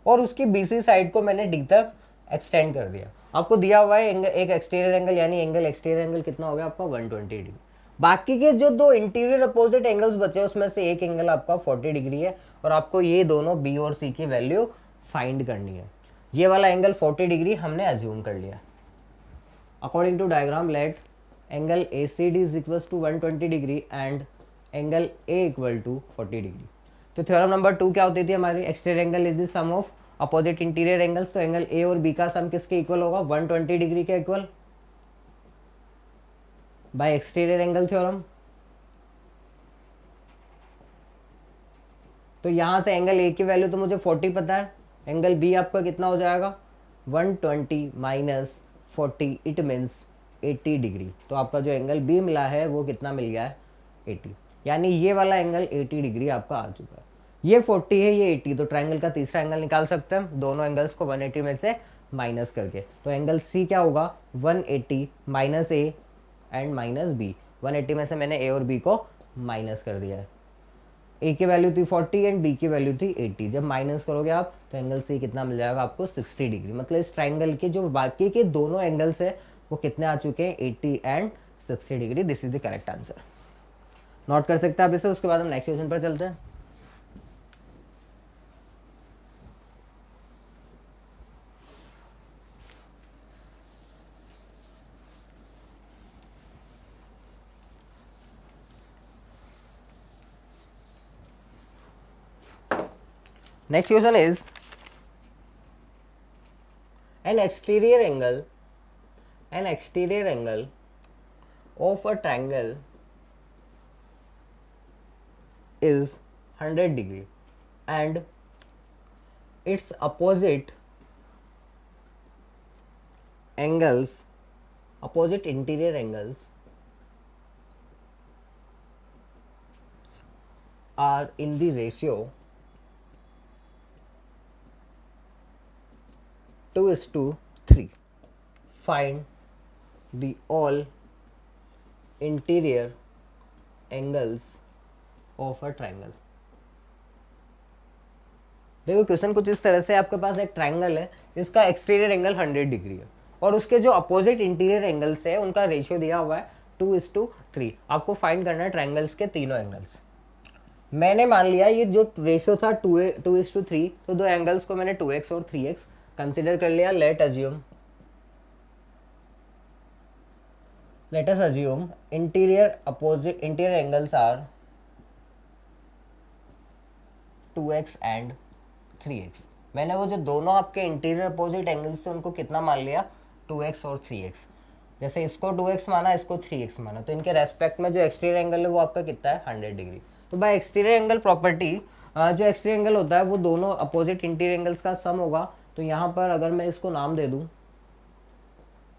और उसकी BC साइड को मैंने D तक एक्सटेंड कर दिया। आपको दिया हुआ है एक एक्सटीरियर एंगल, यानी एक्सटीरियर एंगल कितना हो गया आपका 120 डिग्री। बाकी के जो दो इंटीरियर अपोजिट एंगल्स बचे उसमें से एक एंगल आपका 40 डिग्री है और आपको ये दोनों B और C की वैल्यू फाइंड करनी है। ये वाला एंगल 40 डिग्री हमने अज्यूम कर लिया। According to diagram let angle ACD is equal to 120 degree and angle A equal to 40 degree. तो थ्योरम नंबर 2 क्या होती थी हमारी, exterior angle is the sum of opposite interior angles. तो एंगल A और B का सम किसके इक्वल होगा, 120 डिग्री के equal bye exterior angle theorem. तो यहां से एंगल A की वैल्यू तो मुझे 40 पता है, एंगल B आपका कितना हो जाएगा 120 माइनस 40, इट मीन्स 80 डिग्री। तो आपका जो एंगल B मिला है वो कितना मिल गया है 80, यानी ये वाला एंगल 80 डिग्री आपका आ चुका है। ये 40 है ये 80, तो ट्राइंगल का तीसरा एंगल निकाल सकते हैं हम दोनों एंगल्स को 180 में से माइनस करके। तो एंगल C क्या होगा 180 minus A and minus B। 180 में से मैंने A और B को माइनस कर दिया है। A की वैल्यू थी 40 एंड B की वैल्यू थी 80। जब माइनस करोगे आप तो एंगल C कितना मिल जाएगा आपको 60 डिग्री। मतलब इस ट्राइंगल के जो बाकी के दोनों एंगल्स है वो कितने आ चुके हैं 80 and 60 degree. This is the correct answer. Note कर सकते हैं आप इसे। उसके बाद हम नेक्स्ट क्वेश्चन पर चलते हैं। Next question is an exterior angle of a triangle is 100 degree and its opposite interior angles are in the ratio 2:3. Find the all interior angles of a triangle. देखो क्वेश्चन कुछ इस तरह से, आपके पास एक ट्राइंगल है इसका एक्सटीरियर एंगल 100 डिग्री है और उसके जो अपोजिट इंटीरियर एंगल्स है उनका रेशियो दिया हुआ है 2:3। आपको फाइंड करना है ट्राइंगल्स के तीनों एंगल्स। मैंने मान लिया ये जो रेशियो था 2:3, तो दो एंगल्स को मैंने 2x और 3x कंसिडर कर लिया। Let us assume interior angles are 2x and 3x। मैंने वो जो दोनों आपके इंटीरियर अपोजिट एंगल्स थे उनको कितना मान लिया 2x और 3x। जैसे इसको 2x माना इसको 3x माना, तो इनके रेस्पेक्ट में जो एक्सटीरियर एंगल है वो आपका कितना है 100 डिग्री। तो बाय एक्सटीरियर एंगल प्रॉपर्टी जो एक्सटीरियर एंगल होता है वो दोनों अपोजिट इंटीरियर एंगल्स का सम होगा। तो यहाँ पर अगर मैं इसको नाम दे दूँ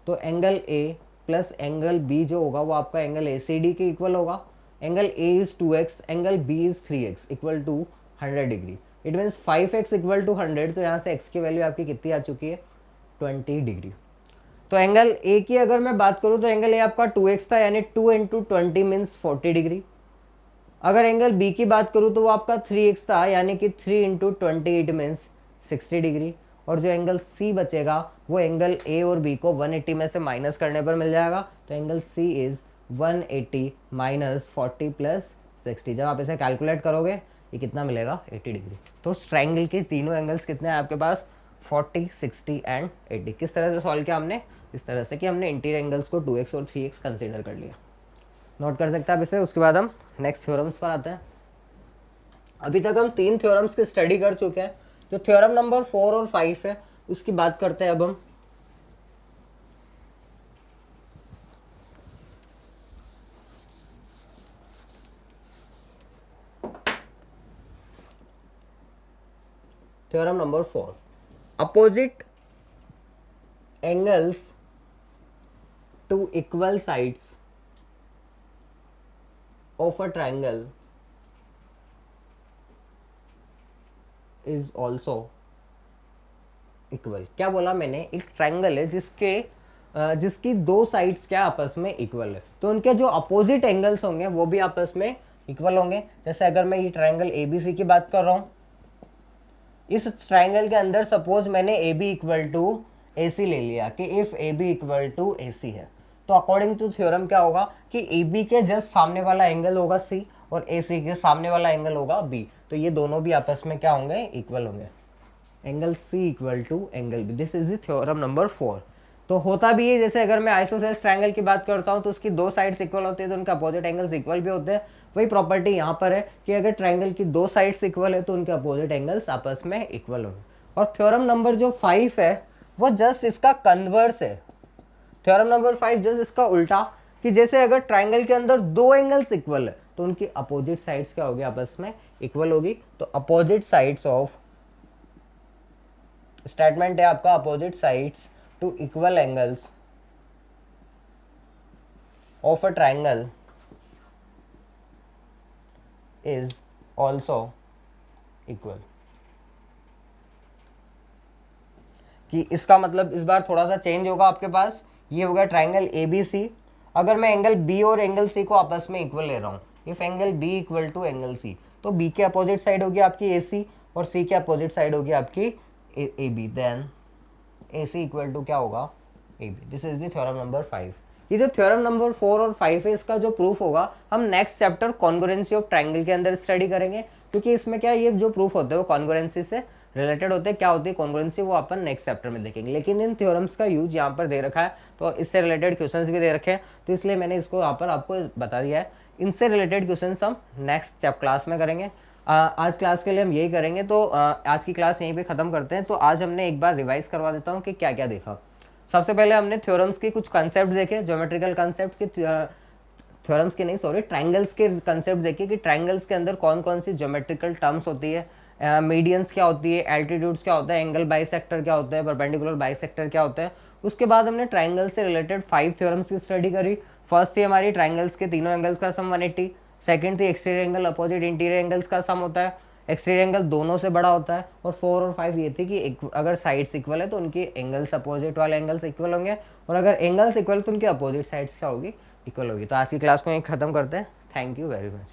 तो angle A plus angle B जो होगा वो आपका एंगल ए सी डी के इक्वल होगा। Angle A is 2x, angle B is 3x equal to 100 degree. It means 5x equal to 100, तो यहाँ से x की वैल्यू आपकी कितनी आ चुकी है 20 डिग्री। तो एंगल ए की अगर मैं बात करूँ तो एंगल ए आपका 2x था, यानी 2 इंटू 20 मीन्स 40 डिग्री। अगर एंगल बी की बात करूँ तो वो आपका 3x था, यानी कि 3 इंटू 28 मीन्स 60 डिग्री। और जो एंगल सी बचेगा वो एंगल ए और बी को 180 में से माइनस करने पर मिल जाएगा। तो angle C is 180 minus 40 plus 60। जब आप इसे कैलकुलेट करोगे ये कितना मिलेगा 80 डिग्री। तो उस ट्राइंगल के तीनों एंगल्स कितने हैं आपके पास 40, 60 एंड 80। किस तरह से सॉल्व किया हमने, इस तरह से कि हमने इंटीरियर एंगल्स को 2x और 3x कंसिडर कर लिया। नोट कर सकते हैं आप इसे। उसके बाद हम नेक्स्ट थ्योरम्स पर आते हैं। अभी तक हम 3 थ्योरम्स की स्टडी कर चुके हैं। जो थ्योरम नंबर 4 और 5 है उसकी बात करते हैं अब हम। Theorem number 4, opposite angles to equal sides of a triangle is also equal. क्या बोला मैंने, एक ट्राइंगल है जिसकी दो साइड्स क्या आपस में इक्वल है, तो उनके जो अपोजिट एंगल्स होंगे वो भी आपस में इक्वल होंगे। जैसे अगर मैं ये ट्राइंगल ए बी सी की बात कर रहा हूँ, इस ट्राइंगल के अंदर सपोज मैंने A B equal to A C ले लिया कि if A B equal to A C है, तो अकॉर्डिंग टू थ्योरम क्या होगा कि ए बी के जस्ट सामने वाला एंगल होगा सी और ए सी के सामने वाला एंगल होगा बी। तो ये दोनों भी आपस में क्या होंगे, इक्वल होंगे। Angle C equal to angle B, this is the theorem number 4। तो होता भी है, जैसे अगर मैं आइसोसेलेस ट्रायंगल की बात करता हूँ तो उसकी दो साइड्स इक्वल होती है तो उनके अपोजिट एंगल्स इक्वल भी होते हैं। वही प्रॉपर्टी यहाँ पर है कि अगर ट्रायंगल की दो साइड्स इक्वल है तो उनके अपोजिट एंगल्स आपस में इक्वल होंगे। और थ्योरम नंबर जो 5 है वो जस्ट इसका कन्वर्स है। थ्योरम नंबर 5 जस्ट इसका उल्टा, कि जैसे अगर ट्राइंगल के अंदर दो एंगल्स इक्वल है तो उनकी अपोजिट साइड्स क्या होगी, आपस में इक्वल होगी। तो अपोजिट साइड्स ऑफ, स्टेटमेंट है आपका, opposite sides to equal angles of a triangle is also equal. कि इसका मतलब इस बार थोड़ा सा चेंज होगा आपके पास। ये होगा ट्राइंगल ए बी सी, अगर मैं एंगल बी और एंगल सी को आपस में इक्वल ले रहा हूँ, if angle B equal to angle C, तो बी के अपोजिट साइड होगी आपकी ए सी और सी के अपोजिट साइड होगी आपकी A B. Then A C equal to क्या होगा, A B. This is the theorem number 5। ये जो थ्योरम नंबर 4 और 5 है इसका जो प्रूफ होगा हम next chapter congruency of triangle के अंदर स्टडी करेंगे, क्योंकि इसमें क्या ये जो प्रूफ होते हैं वो कॉन्ग्रुएंसी से रिलेटेड होते हैं। क्या होती है कॉन्ग्रुएंसी वो अपन नेक्स्ट चैप्टर में देखेंगे। लेकिन इन थ्योरम्स का यूज यहाँ पर दे रखा है तो इससे रिलेटेड क्वेश्चंस भी दे रखे हैं, तो इसलिए मैंने इसको यहाँ पर आपको बता दिया है। इनसे रिलेटेड क्वेश्चंस हम नेक्स्ट क्लास में करेंगे। आज क्लास के लिए हम यही करेंगे, तो आज की क्लास यहीं पे ख़त्म करते हैं। तो आज हमने एक बार रिवाइज करवा देता हूँ कि क्या क्या देखा। सबसे पहले हमने थ्योरम्स के कुछ कंसेप्ट देखे, ज्योमेट्रिकल कंसेप्ट के, थ्योरम्स के नहीं सॉरी ट्राइंगल्स के कंसेप्ट देखे कि ट्राइंगल्स के अंदर कौन कौन सी ज्योमेट्रिकल टर्म्स होती है, मीडियंस क्या होती है, एल्टीट्यूड्स क्या होता है, एंगल बाइसेक्टर क्या होता है, परपेंडिकुलर बाइसेक्टर क्या होता है। उसके बाद हमने ट्राइंगल से रिलेटेड 5 थ्योरम्स की स्टडी करी। फर्स्ट थी हमारी ट्राइंगल्स के तीनों एंगल्स का सम 180। सेकंड थी exterior angle opposite interior angles का सम होता है, एक्सटीरियर एंगल दोनों से बड़ा होता है। और 4 और 5 ये थी कि अगर साइड्स इक्वल है तो उनके एंगल्स अपोजिट वाले एंगल्स इक्वल होंगे, और अगर एंगल्स इक्वल तो उनके अपोजिट साइड्स क्या होगी, इक्वल होगी। तो आज की क्लास को यहीं खत्म करते हैं। Thank you very much.